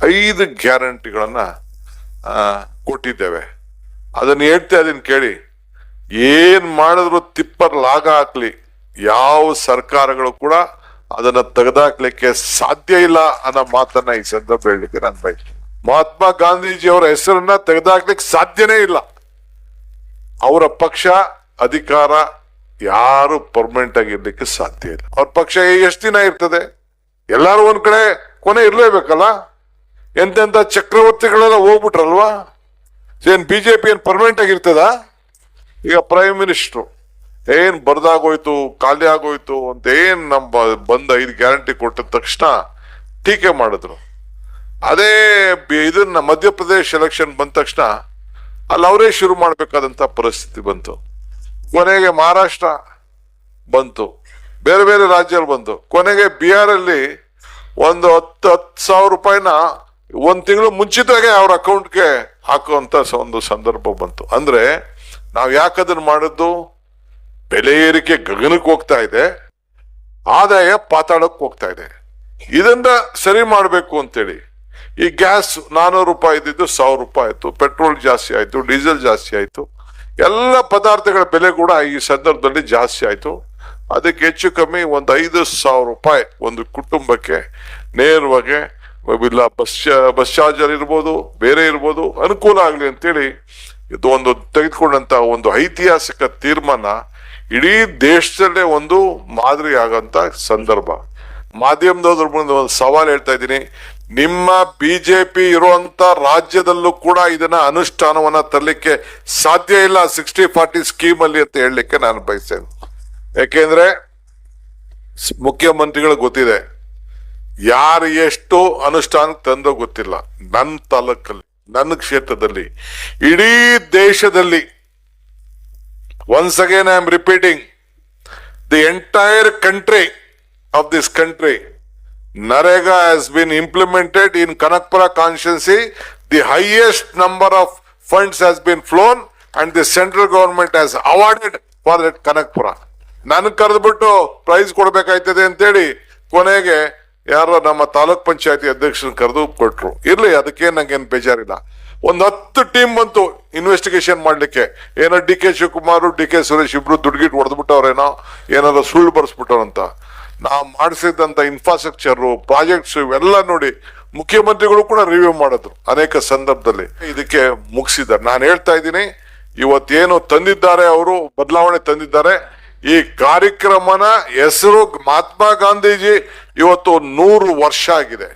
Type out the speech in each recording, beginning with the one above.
5 ಗ್ಯಾರಂಟಿಗಳನ್ನ ಕೊಟ್ಟಿದ್ದೇವೆ. ಅದನ್ನ ಹೇಳ್ತೆ, ಅದನ್ನ ಕೇಳಿ. ಏನ್ ಮಾಡಿದ್ರು ತಿಪ್ಪರ್ ಲಾಗ ಹಾಕ್ಲಿ, ಯಾವ ಸರ್ಕಾರಗಳು ಕೂಡ ಅದನ್ನ ತೆಗೆದಾಕ್ಲಿಕ್ಕೆ ಸಾಧ್ಯ ಇಲ್ಲ ಅನ್ನೋ ಮಾತನ್ನ ಈ ಸಂದರ್ಭ ಹೇಳಲಿಕ್ಕೆ ನಾನು ಬಯಸ್ತೀನಿ. ಮಹಾತ್ಮ ಗಾಂಧೀಜಿ ಅವರ ಹೆಸರನ್ನ ತೆಗೆದಾಕ್ಲಿಕ್ಕೆ ಸಾಧ್ಯನೇ ಇಲ್ಲ. ಅವರ ಪಕ್ಷ ಅಧಿಕಾರ ಯಾರು ಪರ್ಮನೆಂಟ್ ಆಗಿರ್ಲಿಕ್ಕೆ ಸಾಧ್ಯ ಇಲ್ಲ. ಅವ್ರ ಪಕ್ಷ ಎಷ್ಟು ದಿನ ಇರ್ತದೆ? ಎಲ್ಲಾರು ಒಂದ್ ಕಡೆ ಕೊನೆ ಇರ್ಲೇಬೇಕಲ್ಲ. ಎಂತೆಂತ ಚಕ್ರವರ್ತಿಗಳೆಲ್ಲ ಹೋಗ್ಬಿಟ್ರಲ್ವಾ? ಏನ್ ಬಿಜೆಪಿ ಏನ್ ಪರ್ಮನೆಂಟ್ ಆಗಿರ್ತದ? ಈಗ ಪ್ರೈಮ್ ಮಿನಿಸ್ಟ್ರು ಏನ್ ಬರ್ದಾಗೋಯ್ತು, ಖಾಲಿ ಆಗೋಯ್ತು ಅಂತ ಏನ್ ನಮ್ಮ ಬಂದ 5 ಗ್ಯಾರಂಟಿ ಕೊಟ್ಟ ತಕ್ಷಣ ಟೀಕೆ ಮಾಡಿದ್ರು. ಅದೇ ಇದನ್ನ ಮಧ್ಯಪ್ರದೇಶ ಎಲೆಕ್ಷನ್ ಬಂದ ತಕ್ಷಣ ಅಲ್ಲಿ ಅವರೇ ಶುರು ಮಾಡ್ಬೇಕಾದಂತ ಪರಿಸ್ಥಿತಿ ಬಂತು. ಕೊನೆಗೆ ಮಹಾರಾಷ್ಟ್ರ ಬಂತು, ಬೇರೆ ಬೇರೆ ರಾಜ್ಯಗಳು ಬಂತು. ಕೊನೆಗೆ ಬಿಹಾರ್ ಅಲ್ಲಿ ಒಂದು 10,000 ರೂಪಾಯಿನ 1 ತಿಂಗಳು ಮುಂಚಿತವಾಗಿ ಅವ್ರ ಅಕೌಂಟ್ಗೆ ಹಾಕುವಂತ ಒಂದು ಸಂದರ್ಭ ಬಂತು. ಅಂದ್ರೆ ನಾವ್ ಯಾಕೆ ಅದನ್ನ ಮಾಡಿದ್ದು? ಬೆಲೆ ಏರಿಕೆ ಗಗನಕ್ಕೆ ಹೋಗ್ತಾ ಇದೆ, ಆದಾಯ ಪಾತಾಳಕ್ಕೆ ಹೋಗ್ತಾ ಇದೆ. ಇದನ್ನ ಸರಿ ಮಾಡ್ಬೇಕು ಅಂತೇಳಿ ಈ ಗ್ಯಾಸ್ 400 ರೂಪಾಯಿ ಇದ್ದಿದ್ದು 1000 ರೂಪಾಯಿ ಆಯ್ತು, ಪೆಟ್ರೋಲ್ ಜಾಸ್ತಿ ಆಯ್ತು, ಡೀಸೆಲ್ ಜಾಸ್ತಿ ಆಯ್ತು, ಎಲ್ಲ ಪದಾರ್ಥಗಳ ಬೆಲೆ ಕೂಡ ಈ ಸಂದರ್ಭದಲ್ಲಿ ಜಾಸ್ತಿ ಆಯ್ತು. ಅದಕ್ಕೆ ಹೆಚ್ಚು ಕಮ್ಮಿ ಒಂದು 5,000 ರೂಪಾಯಿ ಒಂದು ಕುಟುಂಬಕ್ಕೆ ನೇರವಾಗಿ ಇಲ್ಲ ಬಸ್ ಚಾರ್ಜರ್ ಇರ್ಬೋದು, ಬೇರೆ ಇರ್ಬೋದು, ಅನುಕೂಲ ಆಗ್ಲಿ ಅಂತೇಳಿ ಇದು ಒಂದು ತೆಗೆದುಕೊಂಡಂತ ಒಂದು ಐತಿಹಾಸಿಕ ತೀರ್ಮಾನ ಇಡೀ ದೇಶದಲ್ಲೇ ಒಂದು ಮಾದರಿ ಆಗಂತ ಸಂದರ್ಭ. ಮಾಧ್ಯಮದವ್ರ ಮುಂದೆ ಒಂದು ಸವಾಲು ಹೇಳ್ತಾ ಇದ್ದೀನಿ, ನಿಮ್ಮ ಬಿಜೆಪಿ ಇರುವಂತ ರಾಜ್ಯದಲ್ಲೂ ಕೂಡ ಇದನ್ನ ಅನುಷ್ಠಾನವನ್ನ ತರಲಿಕ್ಕೆ ಸಾಧ್ಯ ಇಲ್ಲ 60-40 ಸ್ಕೀಮ್ ಅಲ್ಲಿ ಅಂತ ಹೇಳಲಿಕ್ಕೆ ನಾನು ಬಯಸ್ತೇನೆ. ಯಾಕೆಂದ್ರೆ ಮುಖ್ಯಮಂತ್ರಿಗಳು ಗೊತ್ತಿದೆ ಯಾರು ಎಷ್ಟು ಅನುಷ್ಠಾನಕ್ಕೆ ತಂದೋ ಗೊತ್ತಿಲ್ಲ. ನನ್ನ ತಾಲೂಕಲ್ಲಿ, ನನ್ನ ಕ್ಷೇತ್ರದಲ್ಲಿ, ಇಡೀ ದೇಶದಲ್ಲಿ, once again I am repeating, the entire country of this country, Narega has been implemented in Kanakpura constituency. The highest number of funds has been flown and the central government has awarded for that Kanakpura. ನಾನು ಕರೆದ್ಬಿಟ್ಟು price ಕೊಡ್ಬೇಕಾಯ್ತದೆ ಅಂತೇಳಿ ಕೊನೆಗೆ ಯಾರೋ ನಮ್ಮ ತಾಲೂಕ್ ಪಂಚಾಯತಿ ಅಧ್ಯಕ್ಷರನ್ನ ಕರೆದು ಕೊಟ್ರು. ಇರ್ಲಿ, ಅದಕ್ಕೆ ನಂಗೇನು ಬೇಜಾರಿಲ್ಲ. ಒಂದು 10 ಟೀಮ್ ಬಂತು ಇನ್ವೆಸ್ಟಿಗೇಷನ್ ಮಾಡ್ಲಿಕ್ಕೆ. ಏನೋ D K Shivakumar, D K Suresh ಇಬ್ರು ದುಡ್ಗಿಟ್ ಹೊಡೆದ್ಬಿಟ್ಟವ್ರೇನೋ, ಏನಾದ್ರು ಸುಳ್ಳು ಬರ್ಸ್ಬಿಟ್ಟವ್ರಂತ. ನಾವು ಮಾಡಿಸಿದಂತ ಇನ್ಫ್ರಾಸ್ಟ್ರಕ್ಚರ್ ಪ್ರಾಜೆಕ್ಟ್ಸ್ ಇವೆಲ್ಲ ನೋಡಿ ಮುಖ್ಯಮಂತ್ರಿಗಳು ಕೂಡ ರಿವ್ಯೂ ಮಾಡಿದ್ರು ಅನೇಕ ಸಂದರ್ಭದಲ್ಲಿ. ಇದಕ್ಕೆ ಮುಗಿಸಿದ್ದಾರೆ. ನಾನು ಹೇಳ್ತಾ ಇದ್ದೀನಿ, ಇವತ್ತೇನು ತಂದಿದ್ದಾರೆ ಅವರು ಬದಲಾವಣೆ ತಂದಿದ್ದಾರೆ. ಈ ಕಾರ್ಯಕ್ರಮನ ಹೆಸರು ಮಹಾತ್ಮ ಗಾಂಧೀಜಿ ಇವತ್ತು 100 ವರ್ಷ ಆಗಿದೆ.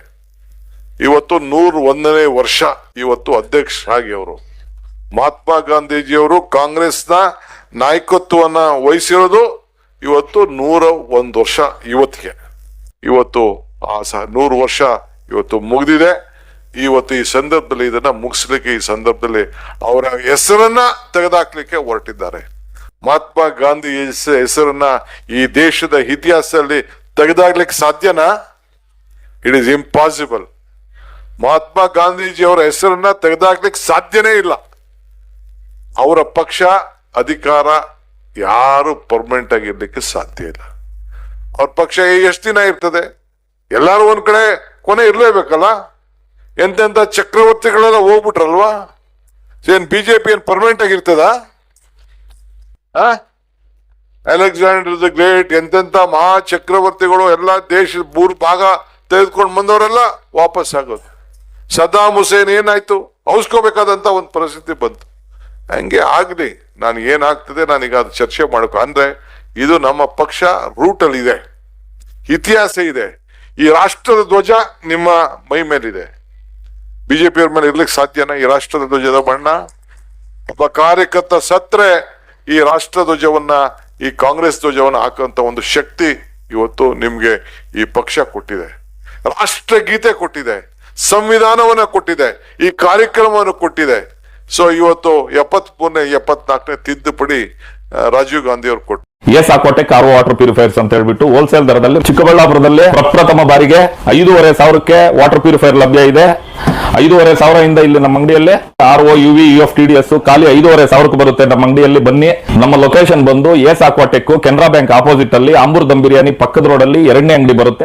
ಇವತ್ತು 101ನೇ ವರ್ಷ ಇವತ್ತು ಅಧ್ಯಕ್ಷರಾಗಿ ಅವರು ಮಹಾತ್ಮ ಗಾಂಧೀಜಿಯವರು ಕಾಂಗ್ರೆಸ್ನ ನಾಯಕತ್ವವನ್ನ ವಹಿಸಿರೋದು ಇವತ್ತು 101 ವರ್ಷ. ಇವತ್ತು 100 ವರ್ಷ ಇವತ್ತು ಮುಗಿದಿದೆ. ಇವತ್ತು ಈ ಸಂದರ್ಭದಲ್ಲಿ ಇದನ್ನ ಮುಗಿಸ್ಲಿಕ್ಕೆ, ಈ ಸಂದರ್ಭದಲ್ಲಿ ಅವರ ಹೆಸರನ್ನ ತೆಗೆದಾಕ್ಲಿಕ್ಕೆ ಹೊರಟಿದ್ದಾರೆ. ಮಹಾತ್ಮ ಗಾಂಧಿ ಹೆಸರನ್ನ ಈ ದೇಶದ ಇತಿಹಾಸದಲ್ಲಿ ತೆಗೆದಾಗ್ಲಿಕ್ಕೆ ಸಾಧ್ಯನಾ? It is impossible. Mahatma Gandhiji ಅವರ ಹೆಸರನ್ನ ತೆಗೆದಾಕ್ಲಿಕ್ಕೆ ಸಾಧ್ಯನೇ ಇಲ್ಲ. ಅವರ ಪಕ್ಷ ಅಧಿಕಾರ ಯಾರು ಪರ್ಮನೆಂಟ್ ಆಗಿರ್ಲಿಕ್ಕೆ ಸಾಧ್ಯ ಇಲ್ಲ. ಅವ್ರ ಪಕ್ಷ ಎಷ್ಟು ದಿನ ಇರ್ತದೆ? ಎಲ್ಲಾರು ಒಂದ್ ಕಡೆ ಕೊನೆ ಇರ್ಲೇಬೇಕಲ್ಲ. ಎಂತೆಂತ ಚಕ್ರವರ್ತಿಗಳೆಲ್ಲ ಹೋಗ್ಬಿಟ್ರಲ್ವಾ? ಏನ್ ಬಿಜೆಪಿ ಏನ್ ಪರ್ಮನೆಂಟ್ ಆಗಿರ್ತದ? ಅಲೆಕ್ಸಾಂಡರ್ ದ ಗ್ರೇಟ್, ಎಂತೆಂತ ಮಹಾ ಚಕ್ರವರ್ತಿಗಳು ಎಲ್ಲ ದೇಶದ 3 ಭಾಗ ತೆಗೆದುಕೊಂಡು ಬಂದವರೆಲ್ಲ ವಾಪಸ್ ಆಗೋದು. ಸದ್ದಾಮ್ ಹುಸೇನ್ ಏನಾಯ್ತು? ಔಸ್ಕೋಬೇಕಾದಂತ ಒಂದು ಪರಿಸ್ಥಿತಿ ಬಂತು. ಹಂಗೆ ಆಗ್ಲಿ, ನಾನು ಏನಾಗ್ತದೆ ನಾನೀಗ ಅದು ಚರ್ಚೆ ಮಾಡಬೇಕು. ಅಂದ್ರೆ ಇದು ನಮ್ಮ ಪಕ್ಷ ರೂಟ್ ಅಲ್ಲಿ ಇದೆ, ಇತಿಹಾಸ ಇದೆ. ಈ ರಾಷ್ಟ್ರದ ಧ್ವಜ ನಿಮ್ಮ ಮೈ ಮೇಲಿದೆ. ಬಿಜೆಪಿಯವ್ರ ಮೇಲೆ ಇರ್ಲಿಕ್ಕೆ ಸಾಧ್ಯನಾ ಈ ರಾಷ್ಟ್ರದ ಧ್ವಜದ ಬಣ್ಣ? ಒಬ್ಬ ಕಾರ್ಯಕರ್ತ ಸತ್ರೆ ಈ ರಾಷ್ಟ್ರ ಧ್ವಜವನ್ನ, ಈ ಕಾಂಗ್ರೆಸ್ ಧ್ವಜವನ್ನ ಹಾಕುವಂತ ಒಂದು ಶಕ್ತಿ ಇವತ್ತು ನಿಮ್ಗೆ ಈ ಪಕ್ಷ ಕೊಟ್ಟಿದೆ. ರಾಷ್ಟ್ರಗೀತೆ ಕೊಟ್ಟಿದೆ, ಸಂವಿಧಾನವನ್ನ ಕೊಟ್ಟಿದೆ, ಈ ಕಾರ್ಯಕ್ರಮವನ್ನು ಕೊಟ್ಟಿದೆ. ಸೊ ಇವತ್ತು 74ನೇ ತಿದ್ದುಪಡಿ ರಾಜೀವ್ ಗಾಂಧಿ ಅವರು ಕೊಟ್ಟು ಸಾಕೋಟೆ ಕಾರ್ ವಾಟರ್ ಪ್ಯೂರಿಫೈರ್ಸ್ ಅಂತ ಹೇಳ್ಬಿಟ್ಟು ಹೋಲ್ಸೇಲ್ ದರದಲ್ಲಿ ಚಿಕ್ಕಬಳ್ಳಾಪುರದಲ್ಲಿ ಪ್ರಪ್ರಥಮ ಬಾರಿಗೆ 5,500ಕ್ಕೆ ವಾಟರ್ ಪ್ಯೂರಿಫೈರ್ ಲಭ್ಯ ಇದೆ. 5,500 ಇಲ್ಲಿ ನಮ್ಮ ಅಂಗಡಿಯಲ್ಲಿ RO UV UF TDS ಖಾಲಿ 5,500ಕ್ಕೆ ಬರುತ್ತೆ ನಮ್ಮ ಅಂಗಡಿಯಲ್ಲಿ. ಬನ್ನಿ. ನಮ್ಮ ಲೊಕೇಶನ್ ಬಂದು ಸಾಕೋಟೆಕ್ ಕೆನರಾ ಬ್ಯಾಂಕ್ ಆಪೋಸಿಟ್ ಅಲ್ಲಿ ಆಂಬೂರ್ ದಮ್ ಬಿರಿಯಾನಿ ಪಕ್ಕದ ರೋಡ್ ಅಲ್ಲಿ 2ನೇ ಅಂಗಡಿ ಬರುತ್ತೆ.